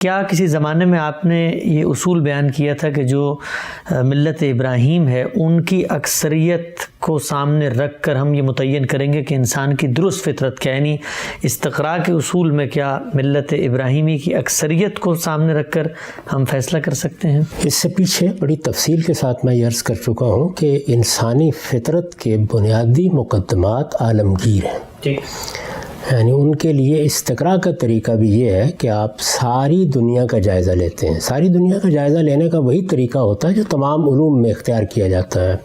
کیا کسی زمانے میں آپ نے یہ اصول بیان کیا تھا کہ جو ملت ابراہیم ہے ان کی اکثریت کو سامنے رکھ کر ہم یہ متعین کریں گے کہ انسان کی درست فطرت کیا، یعنی استقراء کے اصول میں کیا ملت ابراہیمی کی اکثریت کو سامنے رکھ کر ہم فیصلہ کر سکتے ہیں؟ اس سے پیچھے بڑی تفصیل کے ساتھ میں یہ عرض کر چکا ہوں کہ انسانی فطرت کے بنیادی مقدمات عالمگیر ہیں، یعنی ان کے لیے استقراء کا طریقہ بھی یہ ہے کہ آپ ساری دنیا کا جائزہ لیتے ہیں۔ ساری دنیا کا جائزہ لینے کا وہی طریقہ ہوتا ہے جو تمام علوم میں اختیار کیا جاتا ہے۔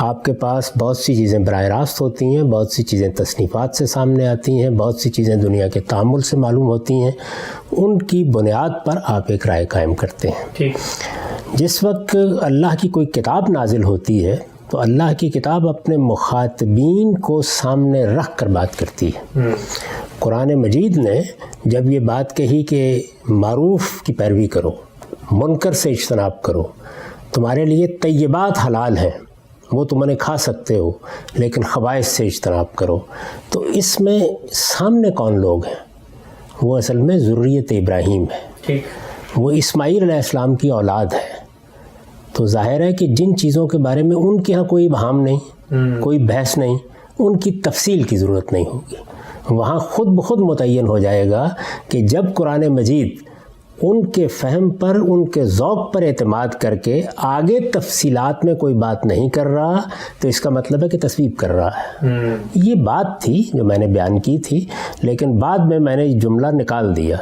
آپ کے پاس بہت سی چیزیں براہ راست ہوتی ہیں، بہت سی چیزیں تصنیفات سے سامنے آتی ہیں، بہت سی چیزیں دنیا کے تعامل سے معلوم ہوتی ہیں، ان کی بنیاد پر آپ ایک رائے قائم کرتے ہیں۔ جس وقت اللہ کی کوئی کتاب نازل ہوتی ہے تو اللہ کی کتاب اپنے مخاطبین کو سامنے رکھ کر بات کرتی ہے۔ قرآن مجید نے جب یہ بات کہی کہ معروف کی پیروی کرو، منکر سے اجتناب کرو، تمہارے لیے طیبات حلال ہیں، وہ تم انہیں کھا سکتے ہو، لیکن خبائث سے اجتناب کرو، تو اس میں سامنے کون لوگ ہیں؟ وہ اصل میں ذریت ابراہیم ہے، وہ اسماعیل علیہ السلام کی اولاد ہے۔ تو ظاہر ہے کہ جن چیزوں کے بارے میں ان کے ہاں کوئی ابہام نہیں، کوئی بحث نہیں، ان کی تفصیل کی ضرورت نہیں ہوگی۔ وہاں خود بخود متعین ہو جائے گا کہ جب قرآن مجید ان کے فہم پر، ان کے ذوق پر اعتماد کر کے آگے تفصیلات میں کوئی بات نہیں کر رہا تو اس کا مطلب ہے کہ تصویب کر رہا ہے۔ یہ بات تھی جو میں نے بیان کی تھی، لیکن بعد میں نے جملہ نکال دیا۔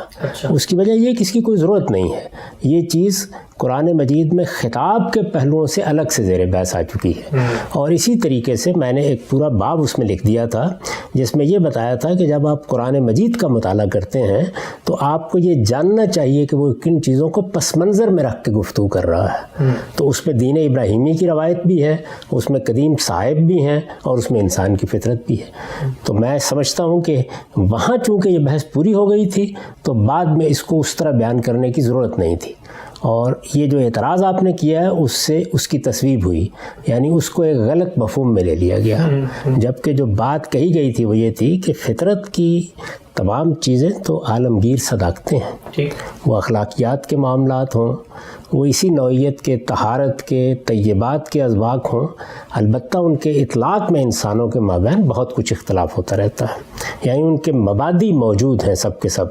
اس کی وجہ یہ کہ اس کی کوئی ضرورت نہیں ہے۔ یہ چیز قرآن مجید میں خطاب کے پہلوؤں سے الگ سے زیر بحث آ چکی ہے، اور اسی طریقے سے میں نے ایک پورا باب اس میں لکھ دیا تھا جس میں یہ بتایا تھا کہ جب آپ قرآن مجید کا مطالعہ کرتے ہیں تو آپ کو یہ جاننا چاہیے کہ وہ کن چیزوں کو پس منظر میں رکھ کے گفتگو کر رہا ہے۔ تو اس میں دین ابراہیمی کی روایت بھی ہے، اس میں قدیم صاحب بھی ہیں، اور اس میں انسان کی فطرت بھی ہے۔ تو میں سمجھتا ہوں کہ وہاں چونکہ یہ بحث پوری ہو گئی تھی تو بعد میں اس کو اس طرح بیان کرنے کی ضرورت نہیں تھی، اور یہ جو اعتراض آپ نے کیا ہے اس سے اس کی تصویب ہوئی، یعنی اس کو ایک غلط مفہوم میں لے لیا گیا، جبکہ جو بات کہی گئی تھی وہ یہ تھی کہ فطرت کی تمام چیزیں تو عالمگیر صداقتیں ہیں، وہ اخلاقیات کے معاملات ہوں، وہ اسی نوعیت کے طہارت کے طیبات کے اسباق ہوں، البتہ ان کے اطلاق میں انسانوں کے مابین بہت کچھ اختلاف ہوتا رہتا ہے، یعنی ان کے مبادی موجود ہیں سب کے سب،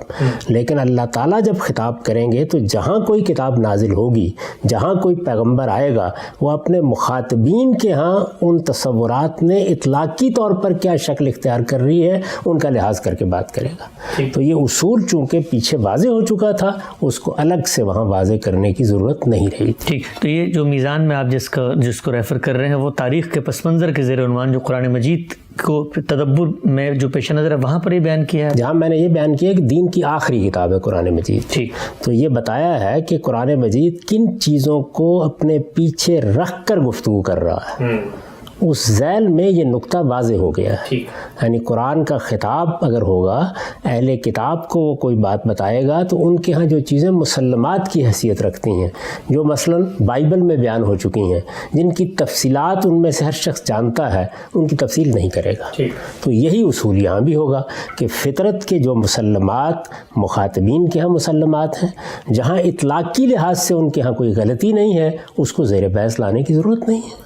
لیکن اللہ تعالیٰ جب خطاب کریں گے تو جہاں کوئی کتاب نازل ہوگی، جہاں کوئی پیغمبر آئے گا، وہ اپنے مخاطبین کے ہاں ان تصورات نے اطلاقی طور پر کیا شکل اختیار کر رہی ہے ان کا لحاظ کر کے بات کرے گا۔ تو یہ اصول چونکہ پیچھے واضح ہو چکا تھا، اس کو الگ سے وہاں واضح کرنے کی ضرورت نہیں رہی تھی۔ ٹھیک، تو یہ جو میزان میں آپ جس کو ریفر کر رہے ہیں وہ تاریخ کے پس منظر کے زیر عنوان جو قرآن مجید کو تدبر میں جو پیش نظر ہے وہاں پر یہ بیان کیا ہے، جہاں میں نے یہ بیان کیا کہ دین کی آخری کتاب ہے قرآن مجید۔ ٹھیک، تو یہ بتایا ہے کہ قرآن مجید کن چیزوں کو اپنے پیچھے رکھ کر گفتگو کر رہا ہے، اس ذیل میں یہ نقطہ واضح ہو گیا ہے۔ یعنی قرآن کا خطاب اگر ہوگا، اہل کتاب کو وہ کوئی بات بتائے گا تو ان کے ہاں جو چیزیں مسلمات کی حیثیت رکھتی ہیں، جو مثلاً بائبل میں بیان ہو چکی ہیں، جن کی تفصیلات ان میں سے ہر شخص جانتا ہے، ان کی تفصیل نہیں کرے گا۔ تو یہی اصول یہاں بھی ہوگا کہ فطرت کے جو مسلمات مخاطبین کے ہاں مسلمات ہیں، جہاں اطلاقی لحاظ سے ان کے ہاں کوئی غلطی نہیں ہے، اس کو زیر بحث لانے کی ضرورت نہیں ہے۔